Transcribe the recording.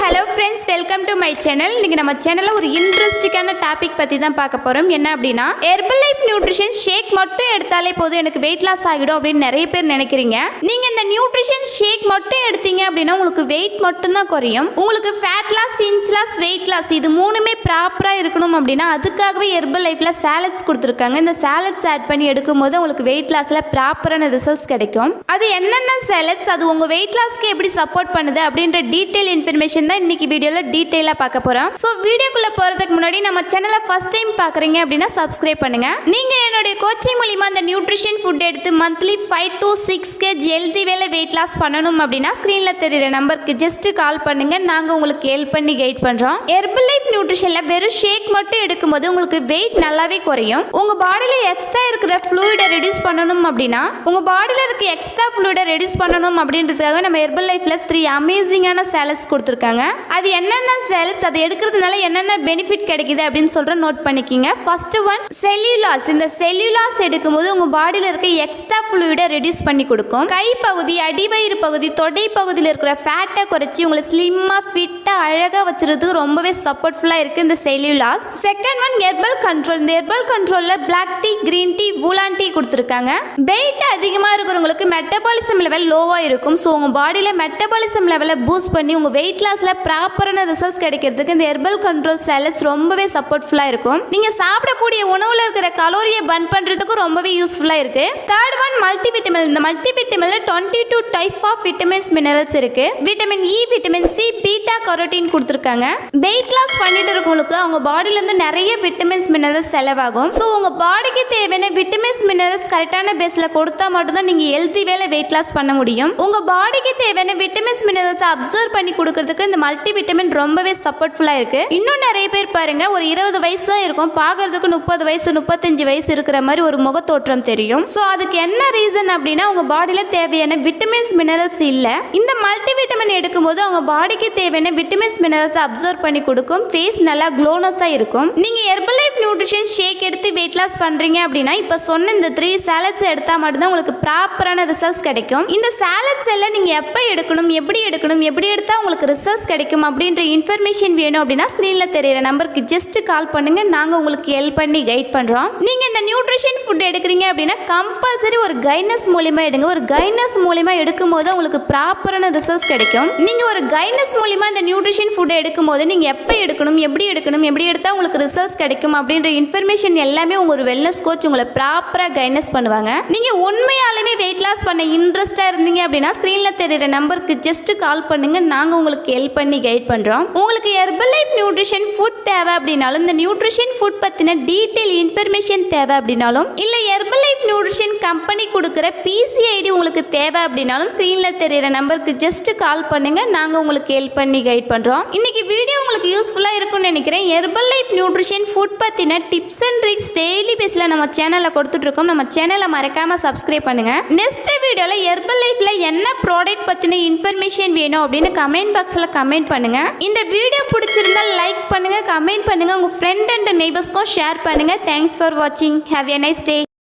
Hello friends, welcome to my channel. இன்னைக்கு நம்ம சேனல்ல ஒரு இன்ட்ரஸ்டிங்கான டாபிக் பத்தி தான் பார்க்க போறோம். என்ன அப்படினா Herbalife நியூட்ரிஷன் ஷேக் மட்டும் எடுத்தாலே போதும் எனக்கு weight loss ஆகிடும் அப்படி நிறைய பேர் நினைக்கிறீங்க. நீங்க இந்த நியூட்ரிஷன் ஷேக் மட்டும் எடுத்தீங்க அப்படினா உங்களுக்கு weight மட்டும் தான் குறையும். உங்களுக்கு fat loss, inch loss, weight loss இது மூணுமே ப்ராப்பரா இருக்கணும் அப்படினா அதுக்காகவே Herbalifeல salads கொடுத்திருக்காங்க. இந்த salads ஆட் பண்ணி எடுக்கும்போது உங்களுக்கு weight lossல ப்ராப்பரான ரிசல்ட்ஸ் கிடைக்கும். அது என்னென்ன salads அது உங்க weight lossக்கு எப்படி சப்போர்ட் பண்ணுது அப்படிங்கற டீடைல் இன்ஃபர்மேஷன் தான் இன்னைக்கு வீடியோல டீடைலா பார்க்க போறோம். சோ வீடியோக்குள்ள போறதுக்கு முன்னாடி நம்ம சேனலை ஃபர்ஸ்ட் டைம் பார்க்கறீங்க அப்படினா Subscribe பண்ணுங்க. நீங்க என்னோட கோச்சிங் மூலமா அந்த நியூட்ரிஷன் ஃபுட் எடுத்து மந்த்லி 5 to 6 kg ஹெல்தி வேல weight loss பண்ணனும் அப்படினா ஸ்கிரீன்ல தெரியுற நம்பருக்கு ஜஸ்ட் கால் பண்ணுங்க. நாங்க உங்களுக்கு ஹெல்ப் பண்ணி கைட் பண்றோம். Herbalife நியூட்ரிஷன்ல வெறும் ஷேக் மட்டும் எடுக்கும்போது உங்களுக்கு weight நல்லாவே குறையும். உங்க பாடியில எக்ஸ்ட்ரா இருக்கிற fluid ரெடியூஸ் பண்ணனும் அப்படினா உங்க பாடியில இருக்க எக்ஸ்ட்ரா fluid ரெடியூஸ் பண்ணனும் அப்படின்றதுக்காக நம்ம Herbalifeல 3 அமேசிங்கான salads கொடுத்திருக்காங்க. அது என்னென்ன செல்ஸ் அது எடுக்கிறதுனால என்னென்ன பெனிஃபிட் கிடைக்குது அப்படின்னு சொல்ற நோட் பண்ணிக்கிங்க. First one cellulase. இந்த செல்லுலாஸ் எடுக்கும்போது உங்க பாடியில இருக்க எக்ஸ்ட்ரா ஃப்ளூயிடை ரெடியூஸ் பண்ணி கொடுக்கும். கை பகுதி, அடிவயிறு பகுதி, தொடை பகுதியில் இருக்கிற ஃபேட்டை குறைச்சி உங்களை ஸ்லிம்மா ஃபிட்டா அழகா வச்சிருக்கிறதுக்கு ரொம்பவே சப்போர்ட்ஃபுல்லா இருக்கு இந்த cellulose. Second one herbal control. இந்த ஹெர்பல் கண்ட்ரோல்ல black tea, green tea, oolong tea கொடுத்திருக்காங்க. வெயிட் அதிகமா இருக்கிறவங்களுக்கு மெட்டபாலிசம் லெவல் லோவா இருக்கும். ஸோ உங்க பாடியில மெட்டபாலிசம் லெவலை பூஸ்ட் பண்ணி உங்க வெயிட் லாஸ்ல ப்ராப்பரான ரிசல்ட்ஸ் கிடைக்கிறதுக்கு இந்த ஹெர்பல் கண்ட்ரோல் salads ரொம்பவே சப்போர்ட்ஃபுல்லா இருக்கும். நீங்க சாப்பிடக்கூடிய உணவுல இருக்கிற கலோரியை பர்ன் பண்றதுக்கு ரொம்பவே யூஸ்ஃபுல்லா இருக்கு. Third one multivitamin. இந்த மல்டி விட்டமின்ல 22 டைப் ஆஃப் விட்டமின்ஸ் மினரல்ஸ் இருக்கு. Vitamin E, vitamin C, beta carotene கொடுத்திருக்காங்க. வெயிட் லாஸ் பண்ணிட்டு இருக்கவங்களுக்கு அவங்க பாடியில இருந்து நிறைய விட்டமின்ஸ் மினரல்ஸ் செலவாகும். ஸோ உங்க பாடிக்கு தேவையான விட்டமின்ஸ் மினரல்ஸ் கரெக்டான பேஸ்ல கொடுத்தா மட்டும்தான் நீங்க ஹெல்தி வேலை வெயிட் லாஸ் பண்ண முடியும். உங்க பாடிக்கு தேவையான விட்டமின்ஸ் மினரல்ஸ் அப்சர்வ் பண்ணி கொடுக்கறதுக்கு இந்த மல்டி விட்டமின் ரொம்பவே சப்போர்ட்ஃபுல்லா இருக்கு. இன்னும் நிறைய பேர் பாருங்க ஒரு 20 வயசு தான் இருக்கும், பார்க்கிறதுக்கு 30 வயசு 35 வயசு இருக்கிற மாதிரி ஒரு முகத்தோற்றம் தெரியும். ஸோ அதுக்கு என்ன ரீசன் அப்படின்னா உங்க பாடியில தேவையான விட்டமின்ஸ் மினரல்ஸ் இல்ல. இந்த மல்டி விட்டமின் எடுக்கும்போது அவங்க பாடிக்கு தேவையான விட்டமின்ஸ் மினரல்ஸ் அப்சர்வ் பண்ணி கொடுக்கும். ஃபேஸ் நல்லா க்ளோனஸா இருக்கும். நீங்க Herbalife நியூட்ரிஷன் ஷேக் எடுத்து வெயிட் லாஸ் பண்றீங்க அப்படின்னா இப்ப சொன்ன இந்த 3 salads எடுத்தா மட்டும்தான் உங்களுக்கு ப்ராப்பரான ரிசல்ட்ஸ் கிடைக்கும். இந்த salads எல்லாம் நீங்க எப்ப எடுக்கணும், எப்படி எடுக்கணும், எப்படி எடுத்தா உங்களுக்கு ரிசல்ட்ஸ் கிடைக்கும் அப்படின்ற இன்ஃபர்மேஷன் வேணும் அப்படின்னா ஸ்கிரீன்ல தெரியுற நம்பருக்கு ஜஸ்ட் கால் பண்ணுங்க. நாங்க உங்களுக்கு ஹெல்ப் பண்ணி கைட் பண்றோம். நீங்க இந்த நியூட்ரிஷன் ஃபுட் எடுக்கிறீங்க அப்படின்னா கம்பல்சரி ஒரு கைனஸ் மூலமா எடுங்க. ஒரு கைனஸ் மூலமா எடுக்கும்போது உங்களுக்கு ப்ராப்பரான ரிசல்ட்ஸ் கிடைக்கும். நீங்க ஒரு கைனஸ் மூலமா இந்த நியூட்ரிஷன் ஃபுட் எடுக்கும்போது நீங்க எப்ப எடுக்கணும், எப்படி எடுக்கணும், எப்படி எடுத்தா உங்களுக்கு ரிசல்ட்ஸ் கிடைக்கும் அப்படின்ற இன்ஃபர்மேஷன் எல்லாமே உங்க ஒரு வெல்னஸ் கோச் உங்களை ப்ராப்பரா கைனஸ் பண்ணுவாங்க. நீங்க உண்மையாலுமே வெயிட் லாஸ் பண்ண இன்ட்ரெஸ்டா இருந்தீங்க அப்படின்னா ஸ்கிரீன்ல தெரியுற நம்பருக்கு ஜஸ்ட் கால் பண்ணுங்க. நாங்க உங்களுக்கு ஹெல்ப் பண்ணி கைட் பண்றோம். உங்களுக்கு Herbalife நியூட்ரிஷன் ஃபுட் தேவை அப்படினாலும் இந்த நியூட்ரிஷன் ஃபுட் பத்தின டீடைல் இன்ஃபர்மேஷன் தேவை அப்படினாலும் இல்ல Herbalife நியூட்ரிஷன் கம்பெனி கொடுக்கிற PCID உங்களுக்கு தேவை அப்படினாலும் ஸ்கிரீன்ல தெரியுற நம்பருக்கு ஜஸ்ட் கால் பண்ணுங்க. நாங்க உங்களுக்கு ஹெல்ப் பண்ணி கைட் பண்றோம். இன்னைக்கு வீடியோ உங்களுக்கு யூஸ்ஃபுல்லா இருக்கும்னு நினைக்கிறேன். Herbalife நியூட்ரிஷன் ஃபுட் பத்தின டிப்ஸ் அண்ட் ட்ரிக்ஸ் டெய்லி பேஸ்ல நம்ம சேனல்ல கொடுத்துட்டு இருக்கோம். நம்ம சேனலை மறக்காம சப்ஸ்கிரைப் பண்ணுங்க. நெக்ஸ்ட் வீடியோல Herbalifeல என்ன ப்ராடக்ட் பத்தின இன்ஃபர்மேஷன் வேணும் அப்படின்னு கமெண்ட் பாக்ஸ்ல கமெண்ட் பண்ணுங்க. இந்த வீடியோ பிடிச்சிருந்தா லைக் பண்ணுங்க, கமெண்ட் பண்ணுங்க, உங்க ஃப்ரெண்ட் அண்ட் நெய்பர்ஸ்க்கும் ஷேர் பண்ணுங்க. தேங்க்ஸ் ஃபார் வாட்சிங். Have a nice day.